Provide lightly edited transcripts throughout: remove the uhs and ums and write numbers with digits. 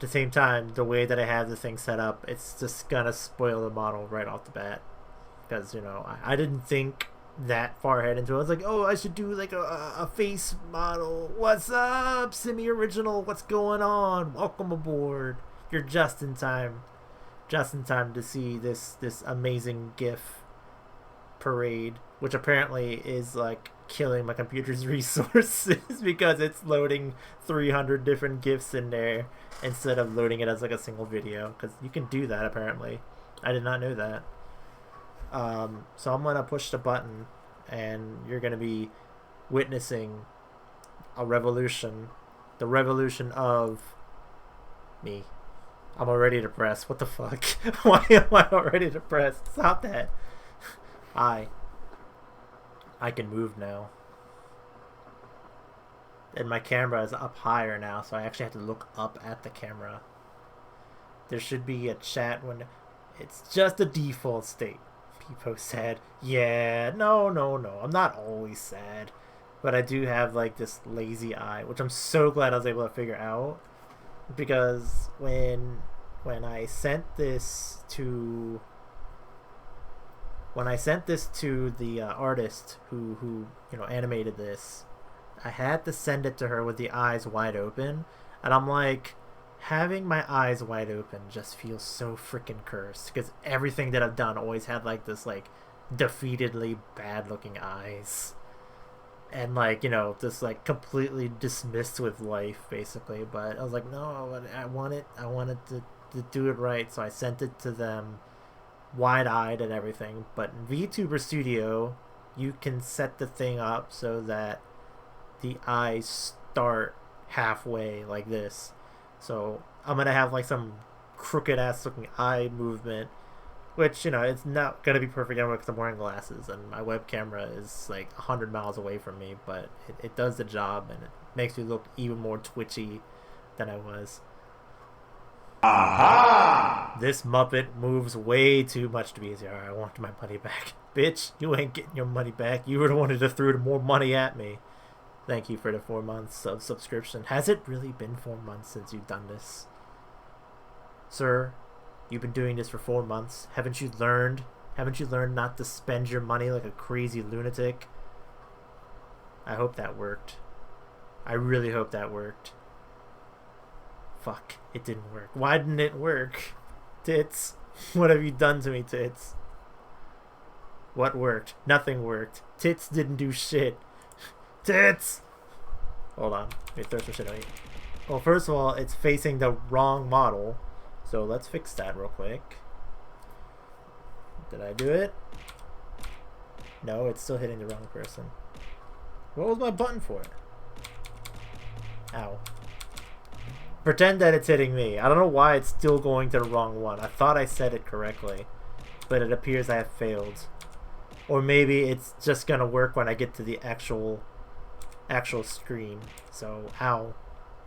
the same time, the way that I have the thing set up, it's just gonna spoil the model right off the bat. Because, you know, I didn't think that far ahead into it. I was like, oh, I should do like a face model. What's up, semi-original? What's going on? Welcome aboard. You're just in time. Just in time to see this amazing GIF parade, which apparently is like killing my computer's resources because it's loading 300 different GIFs in there instead of loading it as like a single video. Because you can do that apparently. I did not know that. So I'm gonna push the button, and you're gonna be witnessing a revolution, the revolution of me. I'm already depressed. What the fuck? Why am I already depressed? Stop that. I can move now. And my camera is up higher now, so I actually have to look up at the camera. There should be a chat when it's just a default state. People said, yeah, no, I'm not always sad. But I do have like this lazy eye, which I'm so glad I was able to figure out. Because when I sent this to the artist who you know animated this, I had to send it to her with the eyes wide open, and I'm like, having my eyes wide open just feels so freaking cursed because everything that I've done always had like this like defeatedly bad looking eyes, and like, you know, just like completely dismissed with life basically. But I was like, no, I wanted to do it right, so I sent it to them wide-eyed and everything. But in VTuber Studio you can set the thing up so that the eyes start halfway like this. So I'm gonna have like some crooked ass looking eye movement, which, you know, it's not gonna be perfect anyway because I'm wearing glasses and my web camera is like 100 miles away from me, but it does the job and it makes me look even more twitchy than I was. Aha! This Muppet moves way too much to be easy. Alright, I want my money back. Bitch, you ain't getting your money back. You were the one who threw more money at me. Thank you for the 4 months of subscription. Has it really been 4 months since you've done this? Sir, you've been doing this for 4 months. Haven't you learned? Haven't you learned not to spend your money like a crazy lunatic? I hope that worked. I really hope that worked. Fuck, it didn't work. Why didn't it work? Tits, what have you done to me, Tits? What worked? Nothing worked. Tits didn't do shit. Tits! Hold on. Let me throw some shit at you. Well, first of all, it's facing the wrong model. So let's fix that real quick. Did I do it? No, it's still hitting the wrong person. What was my button for? Ow. Pretend that it's hitting me. I don't know why it's still going to the wrong one. I thought I said it correctly, but it appears I have failed. Or maybe it's just gonna work when I get to the actual screen. So, ow.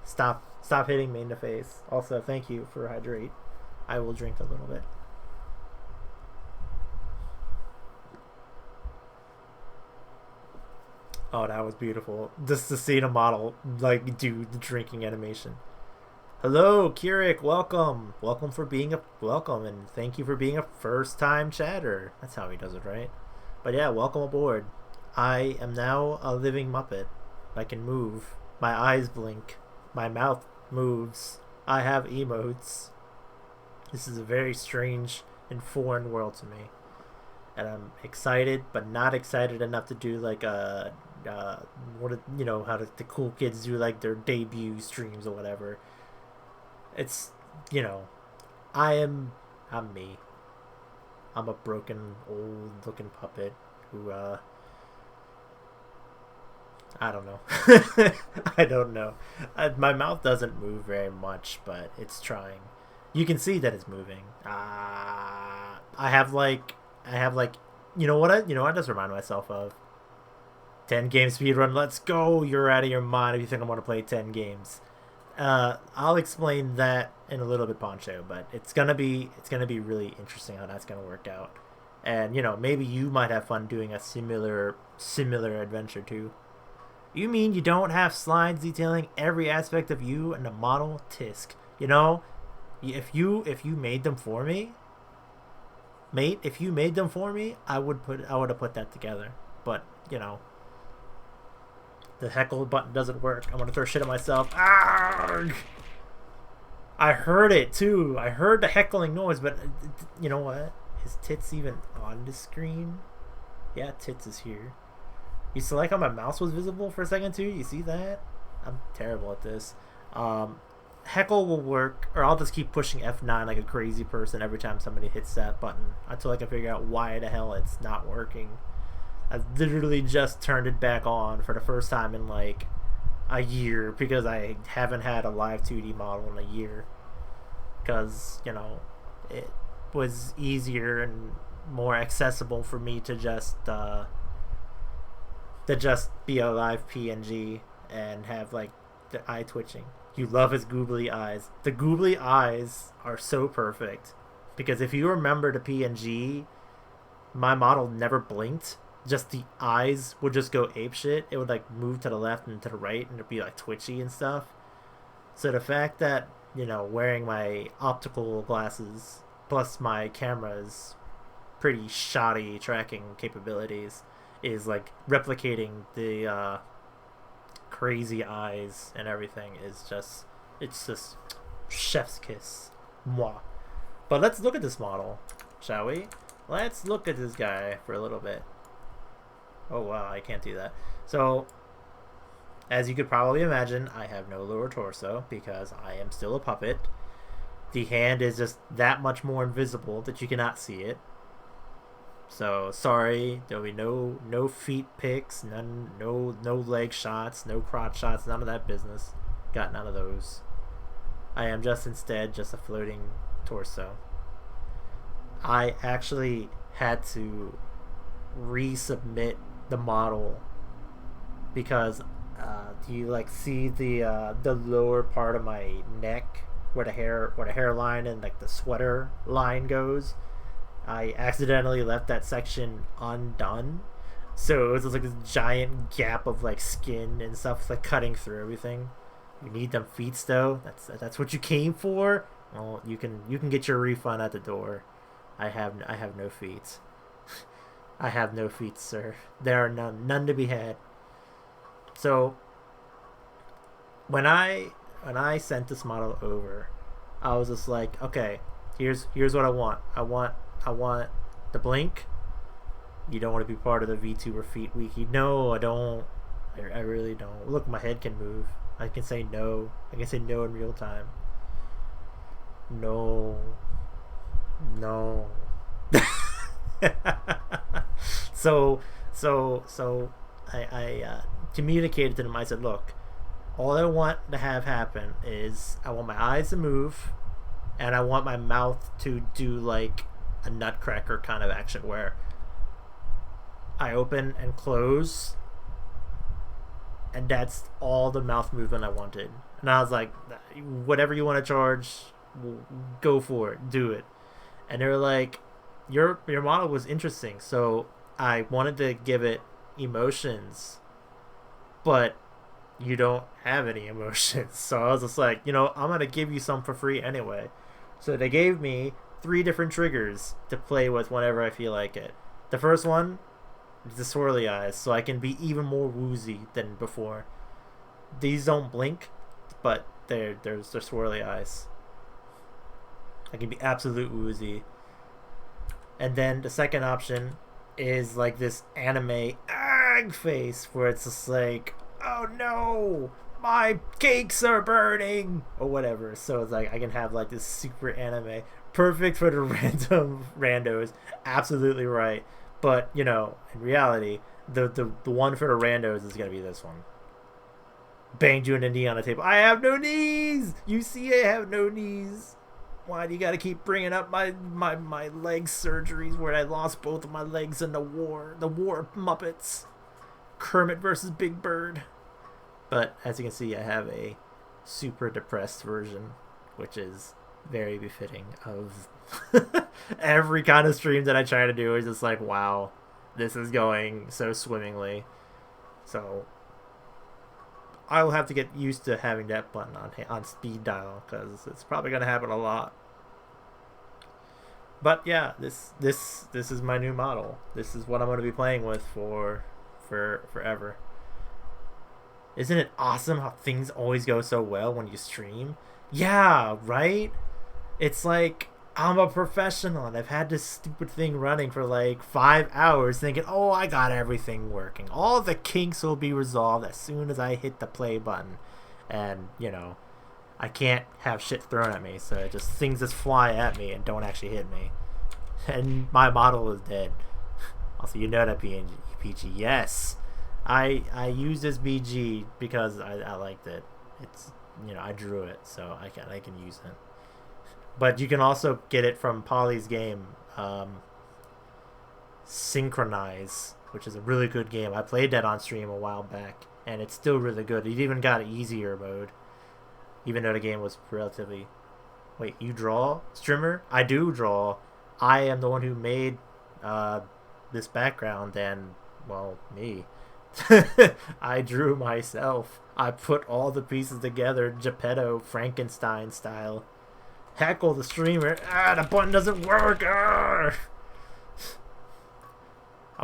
Stop hitting me in the face. Also, thank you for hydrate. I will drink a little bit. Oh, that was beautiful. Just to see the model like do the drinking animation. Hello, Keurig. Welcome. Welcome, and thank you for being a first-time chatter. That's how he does it, right? But yeah, welcome aboard. I am now a living Muppet. I can move. My eyes blink. My mouth moves. I have emotes. This is a very strange and foreign world to me. And I'm excited, but not excited enough to do like a what, you know, how the cool kids do like their debut streams or whatever. It's, you know, I'm me. I'm a broken, old looking puppet who I don't know. I don't know. My mouth doesn't move very much, but it's trying. You can see that it's moving. I have like, you know what I just remind myself of? 10 game speedrun. Let's go. You're out of your mind if you think I'm going to play 10 games. I'll explain that in a little bit, Poncho, but it's gonna be really interesting how that's gonna work out. And, you know, maybe you might have fun doing a similar adventure too. You mean you don't have slides detailing every aspect of you and the model? Tisk. You know, if you made them for me, mate, if you made them for me, I would have put that together. But you know, the heckle button doesn't work. I'm gonna throw shit at myself. Arrgh! I heard it too. I heard the heckling noise, but you know what? His tits even on the screen? Yeah, tits is here. You see like how my mouse was visible for a second too? You see that? I'm terrible at this. Heckle will work, or I'll just keep pushing F9 like a crazy person every time somebody hits that button until I can figure out why the hell it's not working. I've literally just turned it back on for the first time in like a year because I haven't had a live 2D model in a year. Because, you know, it was easier and more accessible for me to just be a live PNG and have like the eye twitching. You love his googly eyes. The googly eyes are so perfect because if you remember the PNG, my model never blinked. Just the eyes would just go apeshit. It would like move to the left and to the right, and it'd be like twitchy and stuff. So the fact that, you know, wearing my optical glasses plus my camera's pretty shoddy tracking capabilities is like replicating the crazy eyes and everything is just, it's just chef's kiss. Moi. But let's look at this model, shall we? Let's look at this guy for a little bit. Oh wow, I can't do that. So, as you could probably imagine, I have no lower torso because I am still a puppet. The hand is just that much more invisible that you cannot see it. So sorry, there'll be no feet pics, no leg shots, no crotch shots, none of that business. Got none of those. I am instead just a floating torso. I actually had to resubmit the model because do you like see the lower part of my neck where the hairline and like the sweater line goes? I accidentally left that section undone, so it was just like this giant gap of like skin and stuff like cutting through everything. You need them feet though. That's what you came for. Well, you can get your refund at the door. I have no feet. I have no feet, sir. There are none to be had. So when I sent this model over, I was just like, okay, here's what I want. I want the blink. You don't want to be part of the VTuber feet wiki. No, I don't. I really don't. Look, my head can move. I can say no. I can say no in real time. No. so I communicated to them. I said, look, all I want to have happen is I want my eyes to move and I want my mouth to do like a nutcracker kind of action where I open and close, and that's all the mouth movement I wanted. And I was like, whatever you want to charge, go for it, do it. And they were like, your model was interesting, so I wanted to give it emotions, but you don't have any emotions. So I was just like, you know, I'm gonna give you some for free anyway. So they gave me 3 different triggers to play with whenever I feel like it. The first one is the swirly eyes, so I can be even more woozy than before. These don't blink, but they're swirly eyes. I can be absolute woozy. And then the second option is like this anime ag face where it's just like, oh no, my cakes are burning or whatever. So it's like I can have like this super anime, perfect for the random randos. Absolutely right. But you know, in reality, the one for the randos is gonna be this one. Banged you in the knee on the table. I have no knees. You see, I have no knees. Why do you gotta keep bringing up my leg surgeries where I lost both of my legs in the war Muppets, Kermit versus Big Bird? But as you can see, I have a super depressed version, which is very befitting of every kind of stream that I try to do. Is just like, wow, this is going so swimmingly. So I'll have to get used to having that button on speed dial because it's probably gonna happen a lot. But yeah, this is my new model. This is what I'm gonna be playing with for forever. Isn't it awesome how things always go so well when you stream? Yeah, right? It's like I'm a professional and I've had this stupid thing running for like 5 hours thinking, oh, I got everything working. All the kinks will be resolved as soon as I hit the play button. And, I can't have shit thrown at me, so things just fly at me and don't actually hit me. And my model is dead. Also, you know that PG. Yes. I used this BG because I liked it. It's I drew it, so I can use it. But you can also get it from Poly's game, Synchronize, which is a really good game. I played that on stream a while back, and it's still really good. It even got an easier mode, even though the game was relatively... Wait, you draw, streamer? I do draw. I am the one who made this background, and, well, me. I drew myself. I put all the pieces together, Geppetto, Frankenstein style. Heckle the streamer. The button doesn't work. I'm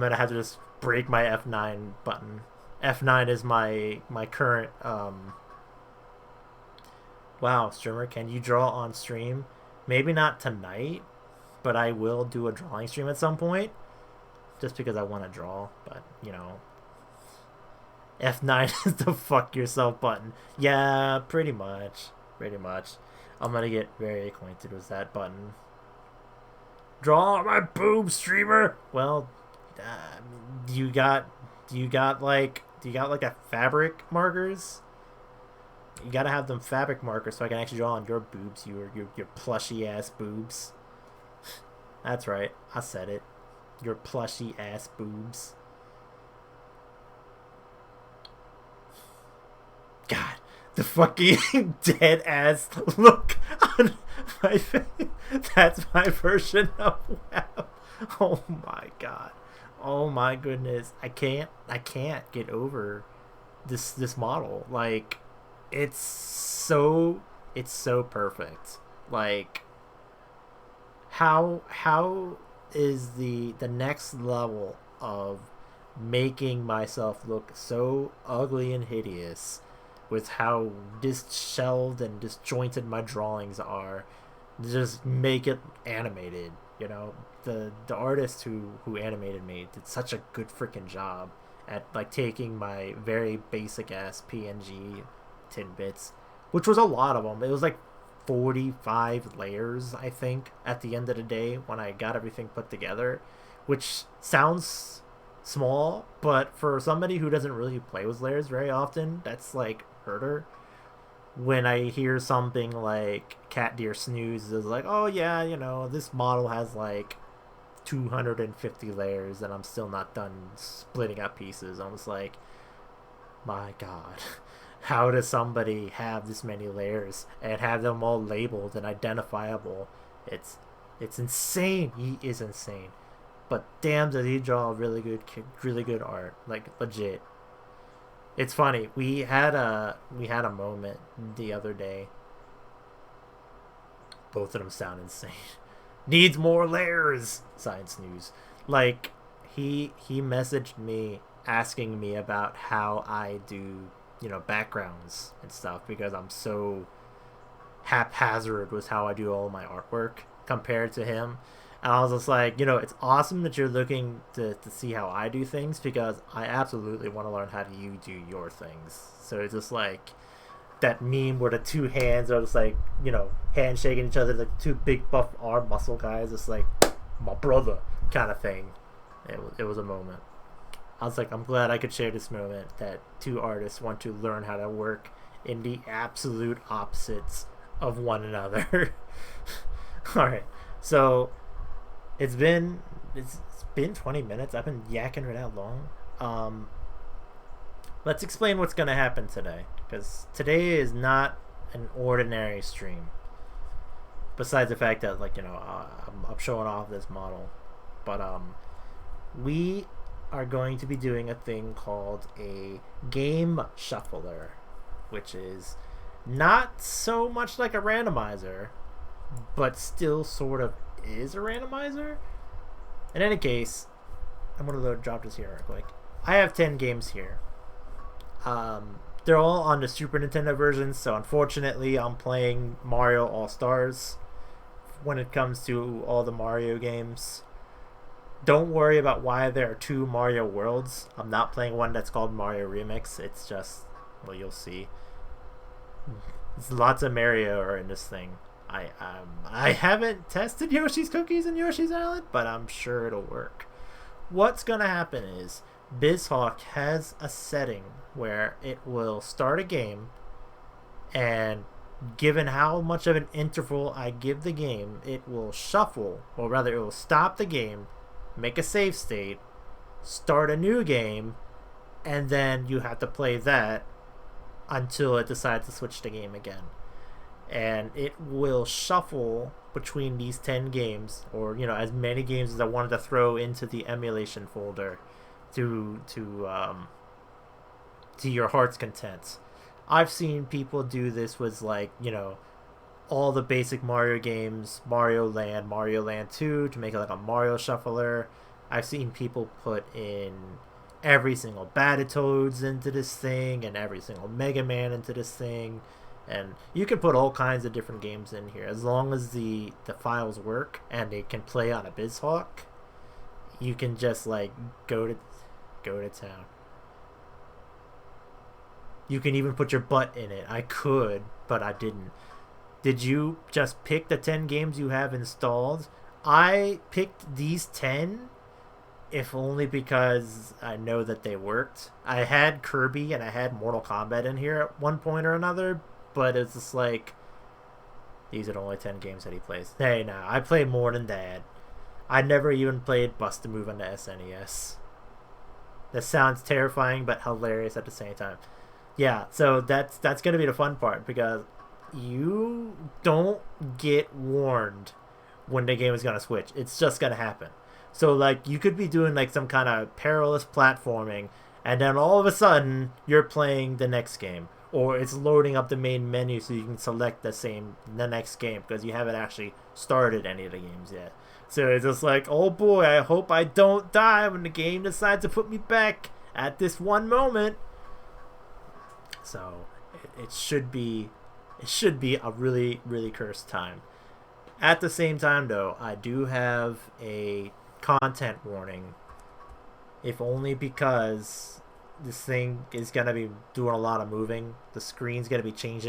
gonna have to just break my F9 button. F9 is my current Wow, streamer, can you draw on stream? Maybe not tonight, but I will do a drawing stream at some point. Just because I want to draw, but F9 is the fuck yourself button. Yeah, pretty much. I'm gonna get very acquainted with that button. Draw my boob, streamer. Well, do you got like a fabric markers? You gotta have them fabric markers so I can actually draw on your boobs, your plushy ass boobs. That's right, I said it. Your plushy ass boobs. God, the fucking dead ass look on my face. That's my version of wow. Oh my god. Oh my goodness. I can't get over this model. Like, it's so perfect. Like, how is the next level of making myself look so ugly and hideous with how disheveled and disjointed my drawings are, just make it animated. The artist who animated me did such a good freaking job at like taking my very basic ass PNG tidbits, which was a lot of them. It was like 45 layers, I think, at the end of the day when I got everything put together, which sounds small, but for somebody who doesn't really play with layers very often, that's like herder. When I hear something like Cat Deer Snooze is like, oh yeah, this model has like 250 layers and I'm still not done splitting up pieces, I'm just like, my god. How does somebody have this many layers and have them all labeled and identifiable? It's insane. He is insane. But damn, does he draw really good art, like legit. It's funny. We had a moment the other day. Both of them sound insane. Needs more layers. Science News. Like, he messaged me asking me about how I do backgrounds and stuff, because I'm so haphazard with how I do all my artwork compared to him. And I was just like, it's awesome that you're looking to see how I do things, because I absolutely want to learn how you do your things. So it's just like that meme where the two hands are just like, handshaking each other, like two big buff arm muscle guys, just like, my brother kind of thing. It was a moment. I was like, I'm glad I could share this moment that two artists want to learn how to work in the absolute opposites of one another. Alright, so it's been 20 minutes. I've been yakking for that long. Let's explain what's going to happen today, because today is not an ordinary stream. Besides the fact that, like, I'm showing off this model. But we are going to be doing a thing called a game shuffler. which is not so much like a randomizer, but still sort of is a randomizer. In any case, I'm going to drop this here real quick. I have 10 games here. They're all on the Super Nintendo version, so unfortunately I'm playing Mario All-Stars when it comes to all the Mario games. Don't worry about why there are 2 Mario Worlds. I'm not playing one that's called Mario Remix. It's just, well, you'll see. There's lots of Mario in this thing. I haven't tested Yoshi's Cookies and Yoshi's Island, but I'm sure it'll work. What's gonna happen is BizHawk has a setting where it will start a game, and given how much of an interval I give the game, it will shuffle, or rather it will stop the game, make a save state, start a new game, and then you have to play that until it decides to switch the game again. And it will shuffle between these 10 games, or as many games as I wanted to throw into the emulation folder to your heart's content. I've seen people do this with all the basic Mario games, Mario Land 2, to make it like a Mario shuffler. I've seen people put in every single Battletoads into this thing and every single Mega Man into this thing. And you can put all kinds of different games in here. As long as the files work and they can play on a BizHawk, you can just go to town. You can even put your butt in it. I could, but I didn't. Did you just pick the 10 games you have installed? I picked these 10 if only because I know that they worked. I had Kirby and I had Mortal Kombat in here at one point or another, but it's just these are the only 10 games that he plays. Hey, now, I play more than that. I never even played Bust a Move on the SNES. That sounds terrifying, but hilarious at the same time. Yeah, so that's going to be the fun part, because you don't get warned when the game is going to switch. It's just going to happen. So, you could be doing, some kind of perilous platforming, and then all of a sudden, you're playing the next game. Or it's loading up the main menu so you can select the next game, because you haven't actually started any of the games yet. So it's just oh boy, I hope I don't die when the game decides to put me back at this one moment. So it should be a really, really cursed time. At the same time, though, I do have a content warning, if only because this thing is going to be doing a lot of moving. The screen's going to be changing